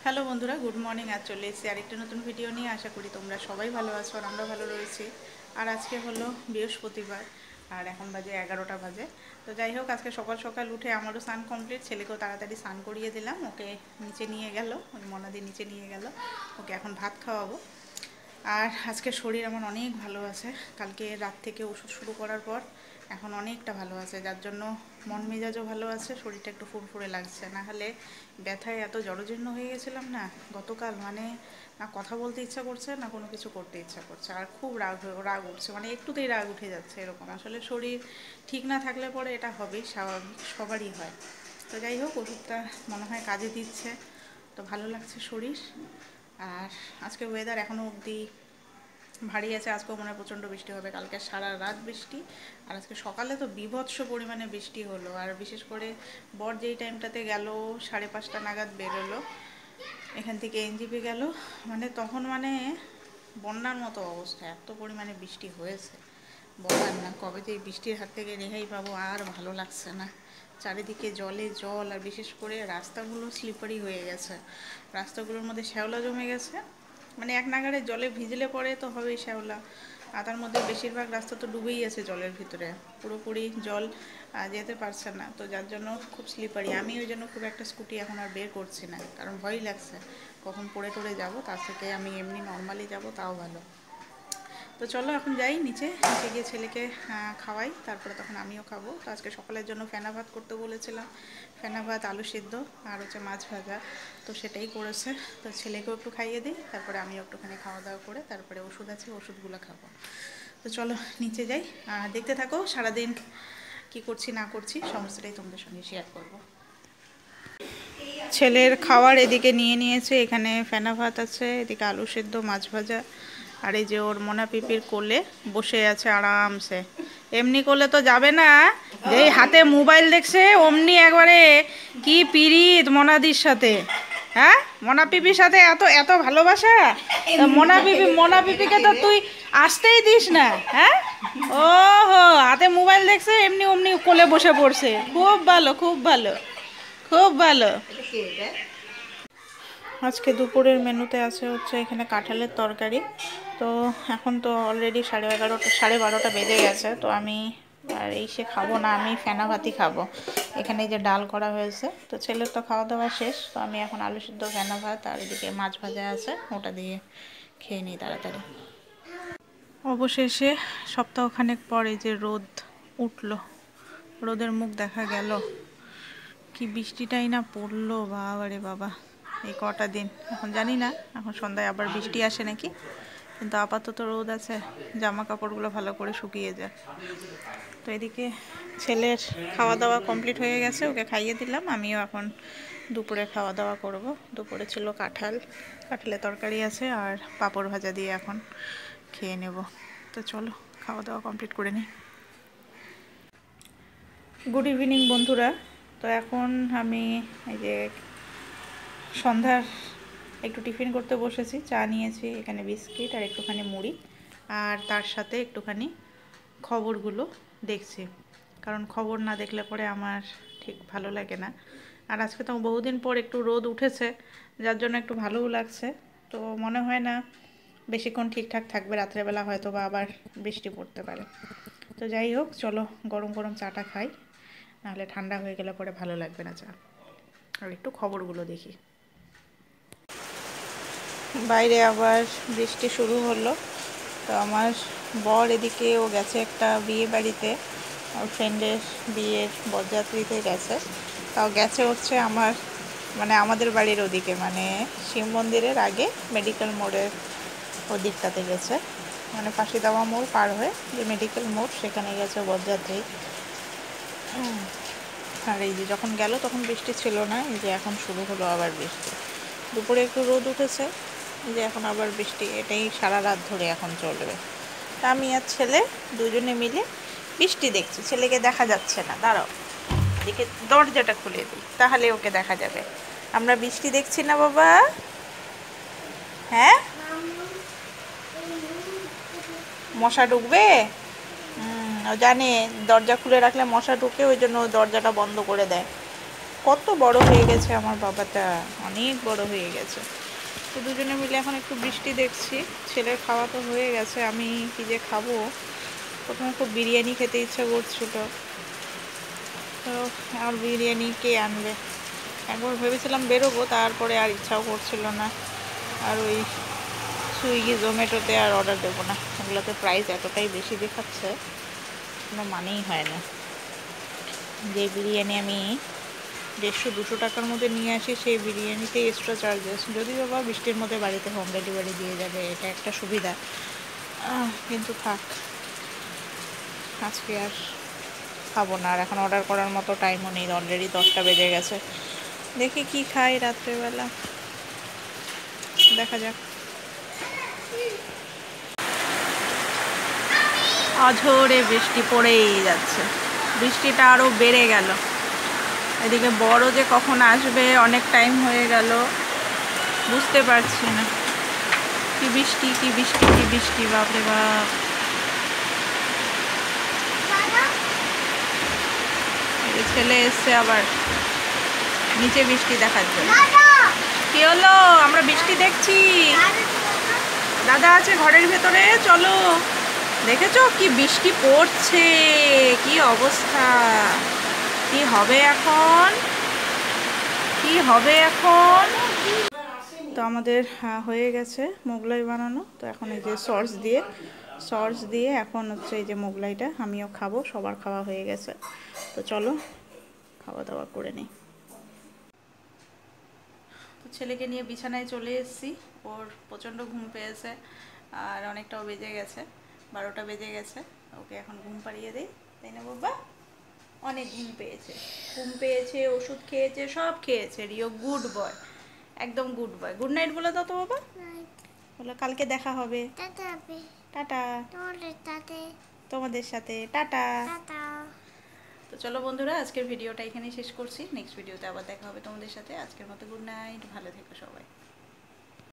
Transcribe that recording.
Hello বন্ধুরা, good morning. আজ চলে এসেছি আরেকটা নতুন ভিডিও নিয়ে। আশা করি তোমরা সবাই ভালো আছো আর আমরা ভালো রয়েছি। আর আজকে হলো বৃহস্পতিবার আর এখন বাজে 11টা বাজে। তো যাই হোক, আজকে সকাল সকাল উঠে আমারও স্নান কমপ্লিট, ছেলেকেও তাড়াতাড়ি স্নান করিয়ে দিলাম। ওকে নিচে নিয়ে গেল, ওই মনাদি নিচে নিয়ে গেল, ওকে এখন ভাত খাওয়াবো। আর আজকে শরীর আমার অনেক ভালো আছে, কালকে রাত থেকে ওষুধ শুরু করার পর এখন অনেকটা ভালো আছে, যার জন্য মন মেজাজও ভালো আছে, শরীরটা একটু ফুরফুরে লাগছে। না হলে ব্যথায় এত জড়জীর্ণ হয়ে গেছিলাম না গতকাল, মানে না কথা বলতে ইচ্ছা করছে না কোনো কিছু করতে ইচ্ছা করছে, আর খুব রাগ উঠছে, মানে একটুতেই রাগ উঠে যাচ্ছে এরকম। আসলে শরীর ঠিক না থাকলে পরে এটা হবেই, স্বাভাবিক, সবারই হয়। তো যাই হোক, ওষুধটা মনে হয় কাজে দিচ্ছে, তো ভালো লাগছে শরীর। আর আজকে ওয়েদার এখনও অবধি ভারী আছে, আজকেও মনে হয় প্রচণ্ড বৃষ্টি হবে। কালকে সারা রাত বৃষ্টি, আর আজকে সকালে তো বীভৎস পরিমাণে বৃষ্টি হলো। আর বিশেষ করে বর যেই টাইমটাতে গেল, 5:30 নাগাদ বেরোলো এখান থেকে, এনজিপি গেল, মানে তখন মানে বন্যার মতো অবস্থা, এত পরিমাণে বৃষ্টি হয়েছে বলার না। কবে যে এই বৃষ্টির হাত থেকে রেহাই পাবো, আর ভালো লাগছে না। চারিদিকে জলে জল, আর বিশেষ করে রাস্তাগুলো স্লিপারি হয়ে গেছে, রাস্তাগুলোর মধ্যে শ্যাওলা জমে গেছে। মানে এক নাগাড়ে জলে ভিজলে পরে তো হবেই শ্যাওলা, আর তার মধ্যে বেশিরভাগ রাস্তা তো ডুবেই আছে জলের ভিতরে, পুরোপুরি জল যেতে পারছে না, তো যার জন্য খুব স্লিপারি। আমি ওই জন্য খুব একটা স্কুটি এখন আর বের করছি না, কারণ ভয়ই লাগছে কখন পড়ে টড়ে যাবো, তার থেকে আমি এমনি নর্মালি যাব, তাও ভালো। তো চলো এখন যাই নিচে গিয়ে ছেলেকে খাওয়াই, তারপরে তখন আমিও খাবো। তো আজকে সকালের জন্য ফেনা ভাত করতে বলেছিলাম, ফেনা ভাত, আলু সিদ্ধ আর হচ্ছে মাছ ভাজা, তো সেটাই করেছে। তো ছেলেকেও একটু খাইয়ে দিই, তারপরে আমিও একটুখানি খাওয়া দাওয়া করে তারপরে ওষুধ আছে, ওষুধগুলো খাবো। তো চলো নিচে যাই, দেখতে থাকো সারাদিন কি করছি না করছি সমস্তটাই তোমাদের সঙ্গে শেয়ার করব। ছেলের খাওয়ার এদিকে নিয়ে নিয়েছে, এখানে ফেনা ভাত আছে, এদিকে আলু সেদ্ধ, মাছ ভাজা, আর এই যে ওর মোনা পিপির কোলে বসে আছে আরামসে। এমনি করলে তো যাবে না, যেই হাতে মোবাইল দেখছে অমনি একবারে কি পিরিত মোনাদির সাথে। হ্যাঁ, মোনা পিপির সাথে এত এত ভালোবাসা, মোনা পিপিকে তো তুই আসতেই দিস না। হ্যাঁ, ও হো, হাতে মোবাইল দেখছে এমনি অমনি কোলে বসে পড়ছে। খুব ভালো, খুব ভালো, খুব ভালো। আজকে দুপুরের মেনুতে আছে হচ্ছে এখানে কাঁঠালের তরকারি। তো এখন তো অলরেডি 11:30, 12:30 বেজে গেছে, তো আমি আর সে খাবো না, আমি ফেনা ভাতই খাবো। এখানে যে ডাল করা হয়েছে, তো ছেলের তো খাওয়া দাওয়া শেষ, তো আমি এখন আলু সিদ্ধ, ফেনা ভাত আর এদিকে মাছ ভাজা আছে, ওটা দিয়ে খেয়ে নিই তাড়াতাড়ি। অবশেষে সপ্তাহখানেক পরে যে রোদ উঠলো, রোদের মুখ দেখা গেল, কি বৃষ্টিটাই না পড়লো, বাবা রে বাবা। এই কটা দিন, এখন জানি না এখন সন্ধ্যায় আবার বৃষ্টি আসে নাকি, কিন্তু আপাতত রোদ আছে, জামা কাপড়গুলো ভালো করে শুকিয়ে যায়। তো এদিকে ছেলের খাওয়া দাওয়া কমপ্লিট হয়ে গেছে, ওকে খাইয়ে দিলাম, আমিও এখন দুপুরে খাওয়া দাওয়া করব। দুপুরে ছিল কাঁঠালের তরকারি আছে আর পাঁপড় ভাজা দিয়ে এখন খেয়ে নেব। তো চলো খাওয়া দাওয়া কমপ্লিট করে নিই। গুড ইভিনিং বন্ধুরা। তো এখন আমি এই যে সন্ধ্যার একটু টিফিন করতে বসেছি, চা নিয়েছি, এখানে বিস্কিট আর একটুখানি মুড়ি, আর তার সাথে একটুখানি খবরগুলো দেখছি, কারণ খবর না দেখলে পরে আমার ঠিক ভালো লাগে না। আর আজকে তো বহুদিন পর একটু রোদ উঠেছে, যার জন্য একটু ভালোও লাগছে। তো মনে হয় না বেশিক্ষণ ঠিকঠাক থাকবে, রাত্রেবেলা হয়তো বা আবার বৃষ্টি পড়তে পারে। তো যাই হোক, চলো গরম গরম চাটা খাই, নাহলে ঠান্ডা হয়ে গেলে পরে ভালো লাগবে না চা। আর একটু খবরগুলো দেখি। বাইরে আবার বৃষ্টি শুরু হলো। তো আমার বর এদিকে ও গেছে একটা বিয়ে বাড়িতে, ওর ফ্রেন্ডের বিয়ের বরযাত্রীতে গেছে। তাও গেছে হচ্ছে আমার মানে আমাদের বাড়ির ওদিকে, মানে শিব মন্দিরের আগে মেডিকেল মোড়ের ওদিকটাতে গেছে, মানে ফাঁসিদাওয়া মোড় পার হয়ে যে মেডিকেল মোড়, সেখানে গেছে বরযাত্রী। আর এই যে যখন গেল তখন বৃষ্টি ছিল না, এই যে এখন শুরু হলো আবার বৃষ্টি। দুপুরে একটু রোদ উঠেছে, এই যে এখন আবার বৃষ্টি, এটাই সারা রাত ধরে এখন চলবে। তা আমি আর ছেলে দুজনে মিলে বৃষ্টি দেখছি, ছেলেকে দেখা যাচ্ছে না, দাঁড়াও এদিকে দরজাটা খুলে দিই তাহলে ওকে দেখা যাবে। আমরা বৃষ্টি দেখছি না বাবা, হ্যাঁ মশা ঢুকবে, ও জানে দরজা খুলে রাখলে মশা ঢুকে, ওই জন্য দরজাটা বন্ধ করে দেয়। কত বড় হয়ে গেছে আমার বাবাটা, অনেক বড় হয়ে গেছে। তো দুজনে মিলে এখন একটু বৃষ্টি দেখছি। ছেলের খাওয়া তো হয়ে গেছে, আমি কি যে খাবো। প্রথমে খুব বিরিয়ানি খেতে ইচ্ছা করছিল, তো আর বিরিয়ানি কে আনবে। একবার ভেবেছিলাম বেরোবো, তারপরে আর ইচ্ছাও করছিল না। আর ওই সুইগি জোম্যাটোতে আর অর্ডার দেবো না, ওগুলোতে প্রাইস এতটাই বেশি দেখাচ্ছে, কোনো মানেই হয় না। যে বিরিয়ানি আমি 150-200 টাকার মধ্যে নিয়ে আসি, সেই বিরিয়ানিতে এক্সট্রা চার্জেস। যদি বাবা বৃষ্টির মধ্যে বাড়িতে হোম ডেলিভারি দিয়ে যাবে, এটা একটা সুবিধা। কিন্তু থাক, আজকে আর খাবো না। আর এখন অর্ডার করার মতো টাইমও নেই, অলরেডি 10টা বেজে গেছে। দেখি কি খাই রাত্রেবেলা, দেখা যাক। অঝোরে বৃষ্টি পড়েই যাচ্ছে, বৃষ্টিটা আরও বেড়ে গেল। এদিকে বড় যে কখন আসবে, অনেক টাইম হয়ে গেল, বুঝতে পারছি না। কি বৃষ্টি, কি বৃষ্টি, কি বৃষ্টি, বাপরে বাপ। ছেলে এসছে আবার নিচে বৃষ্টি দেখার জন্য। কি হলো? আমরা বৃষ্টি দেখছি। দাদা আছে ঘরের ভেতরে, চলো। দেখেছো কি বৃষ্টি পড়ছে, কি অবস্থা। কি হবে এখন, কি হবে এখন। তো আমাদের হয়ে গেছে মোগলাই বানানো। তো এখন এই যে সস দিয়ে এখন হচ্ছে এই যে মোগলাইটা আমিও খাবো, সবার খাওয়া হয়ে গেছে। তো চলো খাওয়া দাওয়া করে নিই। তো ছেলেকে নিয়ে বিছানায় চলে এসেছি, ওর প্রচণ্ড ঘুম পেয়েছে, আর অনেকটাও বেজে গেছে, 12টা বেজে গেছে। ওকে এখন ঘুম পাড়িয়ে দিই, তাই না বাবা? অনেক ঘুম পেয়েছে, ওষুধ খেয়েছে, সব খেয়েছে। রিও গুড বয়, একদম গুড বয়। গুড নাইট বলে দাও তো বাবা। বলো কালকে দেখা হবে। টাটা। তোমাদের সাথে টাটা। তো চলো বন্ধুরা, আজকের ভিডিওটা এখানেই শেষ করছি। নেক্সট ভিডিওতে আবার দেখা হবে তোমাদের সাথে। আজকের মতো গুড নাইট, ভালো থেকো সবাই।